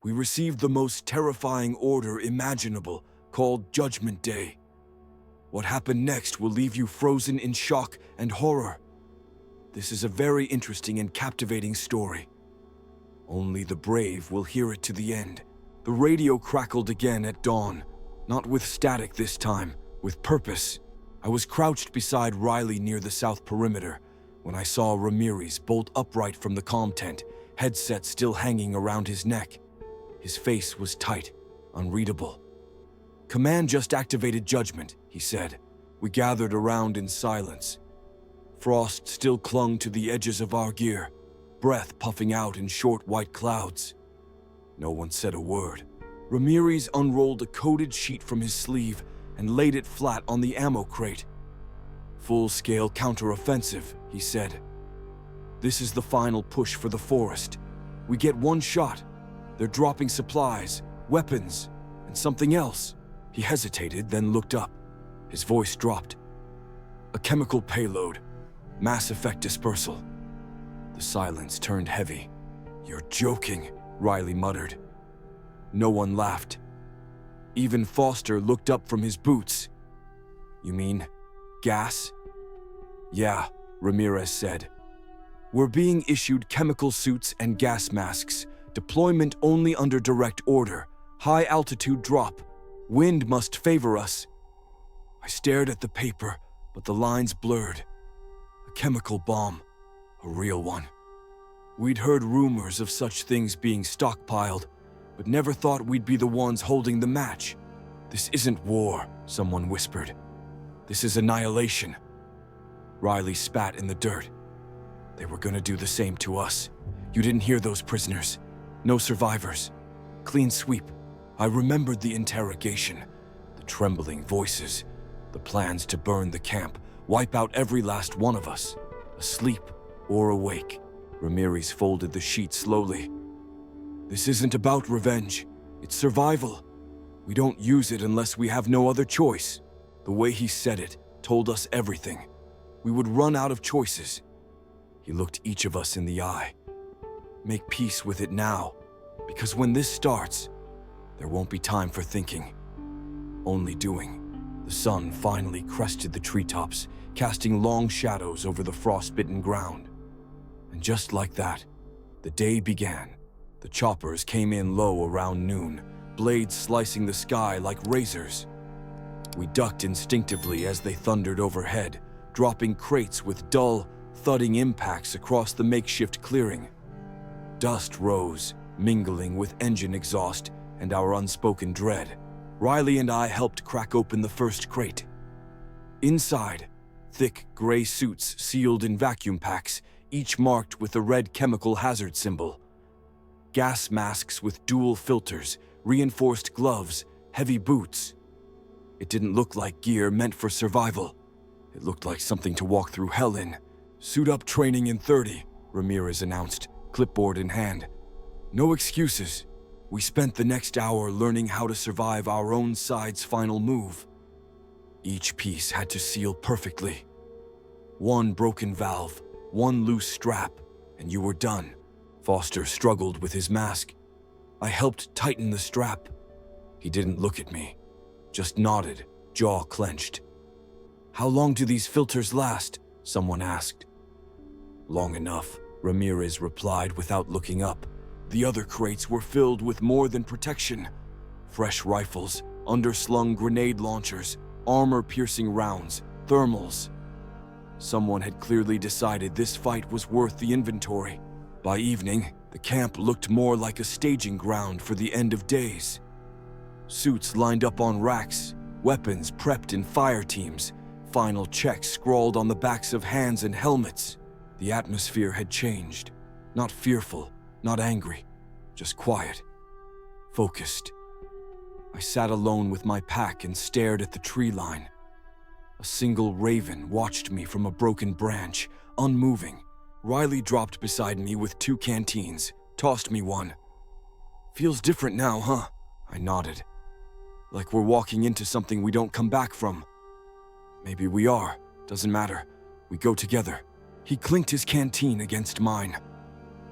We received the most terrifying order imaginable, called Judgment Day. What happened next will leave you frozen in shock and horror. This is a very interesting and captivating story. Only the brave will hear it to the end. The radio crackled again at dawn, not with static this time, with purpose. I was crouched beside Riley near the south perimeter when I saw Ramirez bolt upright from the comm tent, headset still hanging around his neck. His face was tight, unreadable. "Command just activated judgment," he said. We gathered around in silence. Frost still clung to the edges of our gear, breath puffing out in short white clouds. No one said a word. Ramirez unrolled a coded sheet from his sleeve and laid it flat on the ammo crate. "Full-scale counteroffensive," he said. "This is the final push for the forest. We get one shot. They're dropping supplies, weapons, and something else." He hesitated, then looked up. His voice dropped. "A chemical payload. Mass effect dispersal." The silence turned heavy. "You're joking," Riley muttered. No one laughed. Even Foster looked up from his boots. "You mean gas?" "Yeah," Ramirez said. "We're being issued chemical suits and gas masks. Deployment only under direct order. High altitude drop. Wind must favor us." I stared at the paper, but the lines blurred. A chemical bomb. A real one. We'd heard rumors of such things being stockpiled, but never thought we'd be the ones holding the match. "This isn't war," someone whispered. "This is annihilation." Riley spat in the dirt. "They were gonna do the same to us. You didn't hear those prisoners. No survivors. Clean sweep." I remembered the interrogation, the trembling voices, the plans to burn the camp, wipe out every last one of us, asleep or awake. Ramirez folded the sheet slowly. "This isn't about revenge. It's survival. We don't use it unless we have no other choice." The way he said it told us everything. We would run out of choices. He looked each of us in the eye. "Make peace with it now, because when this starts, there won't be time for thinking. Only doing." The sun finally crested the treetops, casting long shadows over the frost-bitten ground. And just like that, the day began. The choppers came in low around noon, blades slicing the sky like razors. We ducked instinctively as they thundered overhead, dropping crates with dull, thudding impacts across the makeshift clearing. Dust rose, mingling with engine exhaust and our unspoken dread. Riley and I helped crack open the first crate. Inside, thick gray suits sealed in vacuum packs, each marked with a red chemical hazard symbol. Gas masks with dual filters, reinforced gloves, heavy boots. It didn't look like gear meant for survival. It looked like something to walk through hell in. "Suit up training in 30, Ramirez announced, clipboard in hand. "No excuses." We spent the next hour learning how to survive our own side's final move. Each piece had to seal perfectly. One broken valve, one loose strap, and you were done. Foster struggled with his mask. I helped tighten the strap. He didn't look at me, just nodded, jaw clenched. "How long do these filters last?" someone asked. "Long enough," Ramirez replied without looking up. The other crates were filled with more than protection. Fresh rifles, underslung grenade launchers, armor-piercing rounds, thermals. Someone had clearly decided this fight was worth the inventory. By evening, the camp looked more like a staging ground for the end of days. Suits lined up on racks, weapons prepped in fire teams, final checks scrawled on the backs of hands and helmets. The atmosphere had changed. Not fearful, not angry, just quiet, focused. I sat alone with my pack and stared at the tree line. A single raven watched me from a broken branch, unmoving. Riley dropped beside me with 2 canteens, tossed me one. "Feels different now, huh?" I nodded. "Like we're walking into something we don't come back from." "Maybe we are. Doesn't matter. We go together." He clinked his canteen against mine.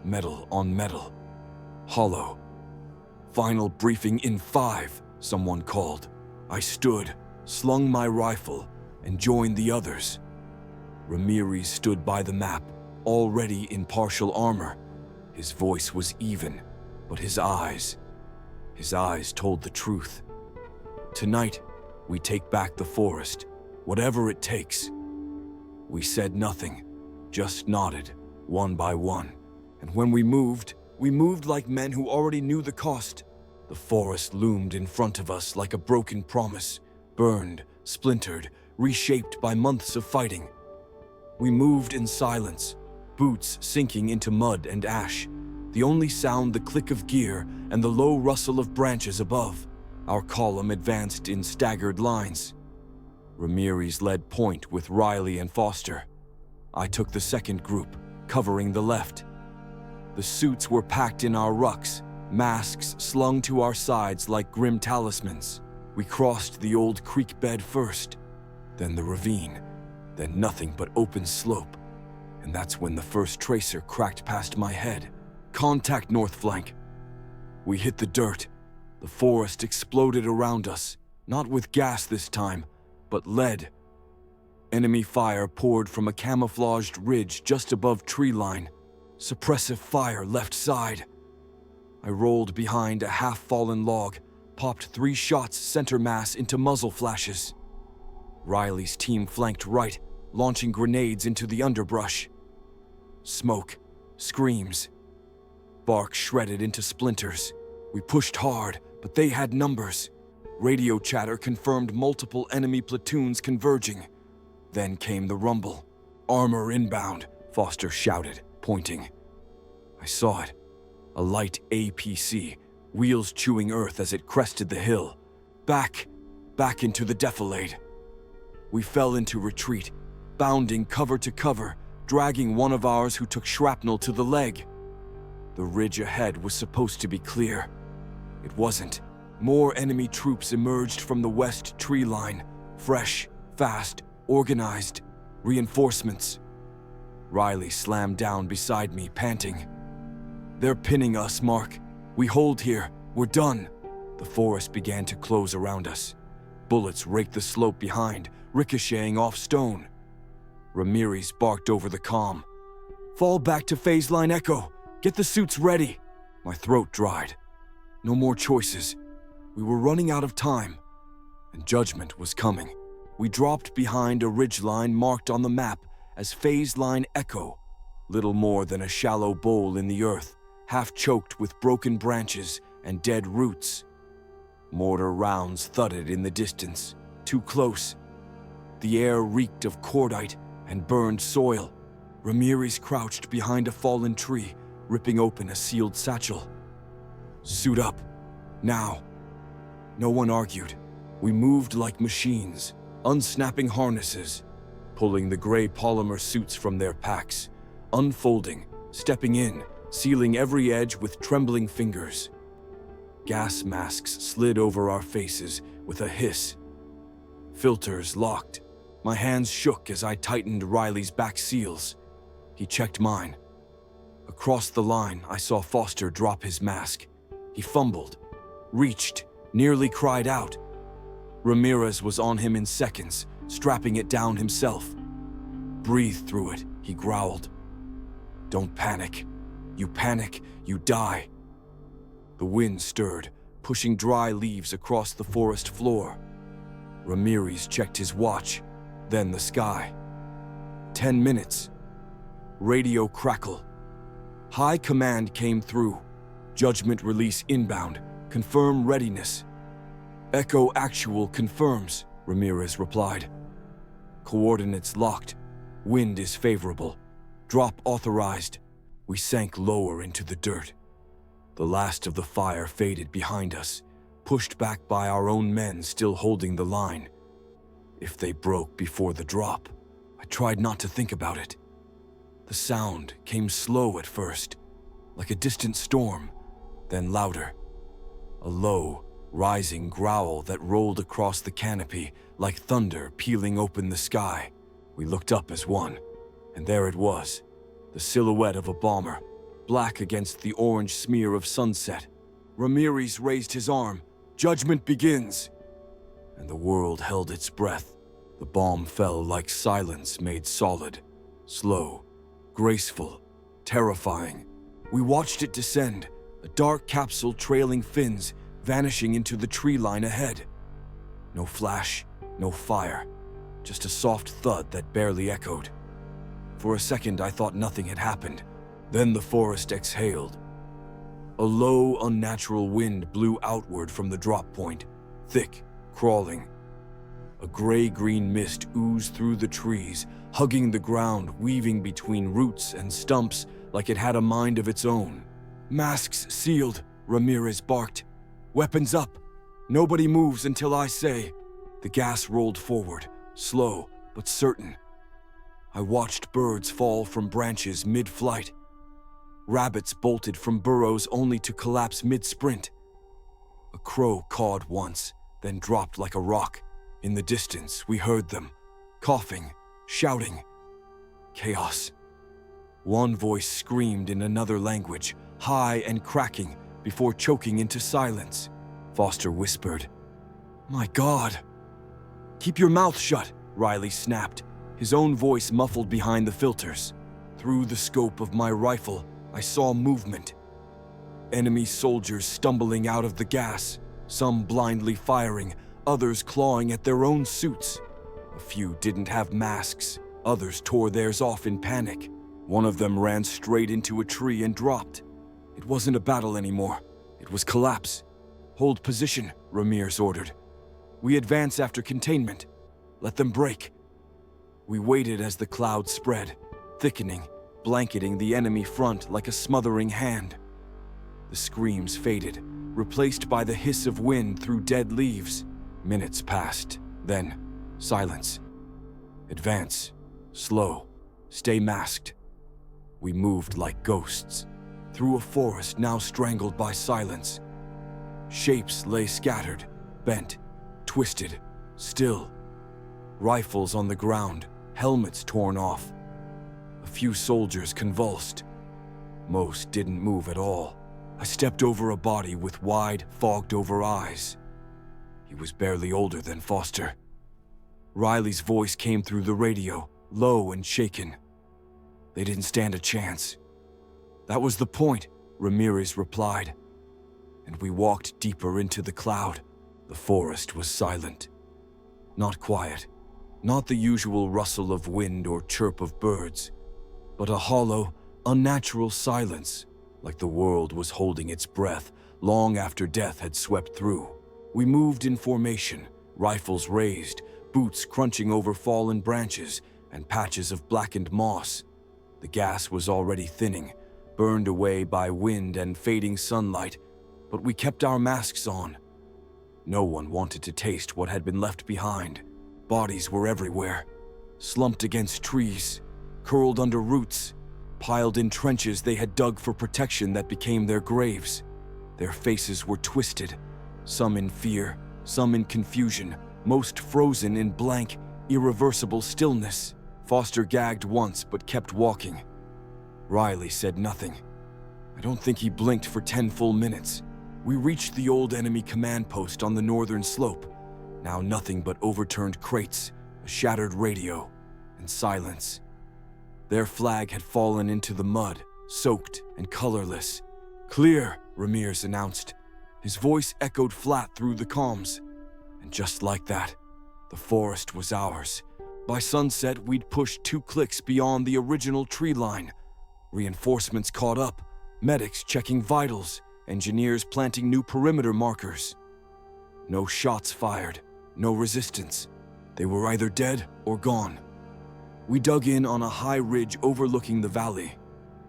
Metal on metal. Hollow. Final briefing in 5, someone called. I stood, slung my rifle, and joined the others. Ramirez stood by the map, already in partial armor. His voice was even, but his eyes told the truth. Tonight, we take back the forest, whatever it takes. We said nothing, just nodded, one by one. And when we moved like men who already knew the cost. The forest loomed in front of us like a broken promise, burned, splintered, reshaped by months of fighting. We moved in silence, boots sinking into mud and ash, the only sound the click of gear and the low rustle of branches above. Our column advanced in staggered lines. Ramirez led point with Riley and Foster. I took the second group, covering the left. The suits were packed in our rucks, masks slung to our sides like grim talismans. We crossed the old creek bed first, then the ravine, then nothing but open slope. And that's when the first tracer cracked past my head. Contact north flank. We hit the dirt. The forest exploded around us, not with gas this time, but lead. Enemy fire poured from a camouflaged ridge just above tree line. Suppressive fire left side. I rolled behind a half-fallen log, popped 3 shots center mass into muzzle flashes. Riley's team flanked right, launching grenades into the underbrush. Smoke, screams. Bark shredded into splinters. We pushed hard, but they had numbers. Radio chatter confirmed multiple enemy platoons converging. Then came the rumble. Armor inbound, Foster shouted, pointing. I saw it. A light APC, wheels chewing earth as it crested the hill. Back into the defilade. We fell into retreat, bounding cover to cover, dragging one of ours who took shrapnel to the leg. The ridge ahead was supposed to be clear. It wasn't. More enemy troops emerged from the west tree line, fresh, fast, organized. Reinforcements. Riley slammed down beside me, panting. They're pinning us, Mark. We hold here. We're done. The forest began to close around us. Bullets raked the slope behind, ricocheting off stone. Ramirez barked over the comm. Fall back to phase line echo. Get the suits ready. My throat dried. No more choices. We were running out of time, and judgment was coming. We dropped behind a ridgeline marked on the map as phase line echo, little more than a shallow bowl in the earth, half choked with broken branches and dead roots. Mortar rounds thudded in the distance, too close. The air reeked of cordite and burned soil. Ramirez crouched behind a fallen tree, ripping open a sealed satchel. Suit up. Now. No one argued. We moved like machines, unsnapping harnesses, pulling the gray polymer suits from their packs, unfolding, stepping in, sealing every edge with trembling fingers. Gas masks slid over our faces with a hiss. Filters locked. My hands shook as I tightened Riley's back seals. He checked mine. Across the line, I saw Foster drop his mask. He fumbled, reached, nearly cried out. Ramirez was on him in seconds, strapping it down himself. Breathe through it, he growled. Don't panic. You panic, you die. The wind stirred, pushing dry leaves across the forest floor. Ramirez checked his watch, then the sky. 10 minutes. Radio crackle. High command came through. Judgment release inbound. Confirm readiness. Echo actual confirms, Ramirez replied. Coordinates locked. Wind is favorable. Drop authorized. We sank lower into the dirt. The last of the fire faded behind us, pushed back by our own men still holding the line. If they broke before the drop, I tried not to think about it. The sound came slow at first, like a distant storm, then louder. A low, rising growl that rolled across the canopy like thunder peeling open the sky. We looked up as one, and there it was, the silhouette of a bomber, black against the orange smear of sunset. Ramirez raised his arm. Judgment begins. And the world held its breath. The bomb fell like silence made solid, slow, graceful, terrifying. We watched it descend, a dark capsule trailing fins, vanishing into the tree line ahead. No flash, no fire, just a soft thud that barely echoed. For a second, I thought nothing had happened. Then the forest exhaled. A low, unnatural wind blew outward from the drop point, thick, crawling. A gray-green mist oozed through the trees, hugging the ground, weaving between roots and stumps like it had a mind of its own. "Masks sealed," Ramirez barked. "Weapons up. Nobody moves until I say." The gas rolled forward, slow but certain. I watched birds fall from branches mid-flight. Rabbits bolted from burrows only to collapse mid-sprint. A crow cawed once, then dropped like a rock. In the distance, we heard them, coughing, shouting. Chaos. One voice screamed in another language, high and cracking, before choking into silence. Foster whispered, "My God." "Keep your mouth shut," Riley snapped, his own voice muffled behind the filters. Through the scope of my rifle, I saw movement. Enemy soldiers stumbling out of the gas, some blindly firing, others clawing at their own suits. A few didn't have masks, others tore theirs off in panic. One of them ran straight into a tree and dropped. It wasn't a battle anymore, it was collapse. "Hold position," Ramirez ordered. "We advance after containment. Let them break." We waited as the cloud spread, thickening, blanketing the enemy front like a smothering hand. The screams faded, replaced by the hiss of wind through dead leaves. Minutes passed, then silence. "Advance. Slow. Stay masked." We moved like ghosts, through a forest now strangled by silence. Shapes lay scattered, bent, twisted, still. Rifles on the ground, helmets torn off. A few soldiers convulsed. Most didn't move at all. I stepped over a body with wide, fogged-over eyes. He was barely older than Foster. Riley's voice came through the radio, low and shaken. "They didn't stand a chance." "That was the point," Ramirez replied. And we walked deeper into the cloud. The forest was silent. Not quiet, not the usual rustle of wind or chirp of birds, but a hollow, unnatural silence, like the world was holding its breath long after death had swept through. We moved in formation, rifles raised, boots crunching over fallen branches and patches of blackened moss. The gas was already thinning, burned away by wind and fading sunlight, but we kept our masks on. No one wanted to taste what had been left behind. Bodies were everywhere, slumped against trees, curled under roots, piled in trenches they had dug for protection that became their graves. Their faces were twisted, some in fear, some in confusion, most frozen in blank, irreversible stillness. Foster gagged once but kept walking. Riley said nothing. I don't think he blinked for 10 full minutes. We reached the old enemy command post on the northern slope. Now nothing but overturned crates, a shattered radio, and silence. Their flag had fallen into the mud, soaked and colorless. "Clear," Ramirez announced. His voice echoed flat through the comms. And just like that, the forest was ours. By sunset, we'd pushed 2 clicks beyond the original tree line. Reinforcements caught up, medics checking vitals, engineers planting new perimeter markers. No shots fired, no resistance. They were either dead or gone. We dug in on a high ridge overlooking the valley.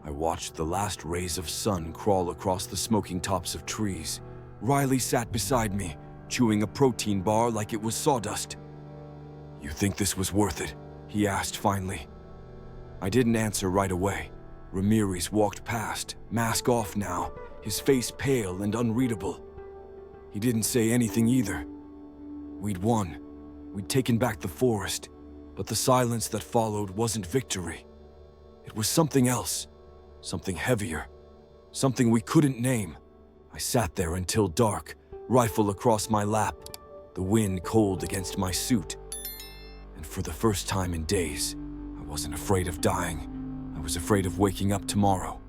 I watched the last rays of sun crawl across the smoking tops of trees. Riley sat beside me, chewing a protein bar like it was sawdust. "You think this was worth it?" he asked finally. I didn't answer right away. Ramirez walked past, mask off now, his face pale and unreadable. He didn't say anything either. We'd won. We'd taken back the forest, but the silence that followed wasn't victory. It was something else, something heavier, something we couldn't name. I sat there until dark, rifle across my lap, the wind cold against my suit. And for the first time in days, I wasn't afraid of dying. I was afraid of waking up tomorrow.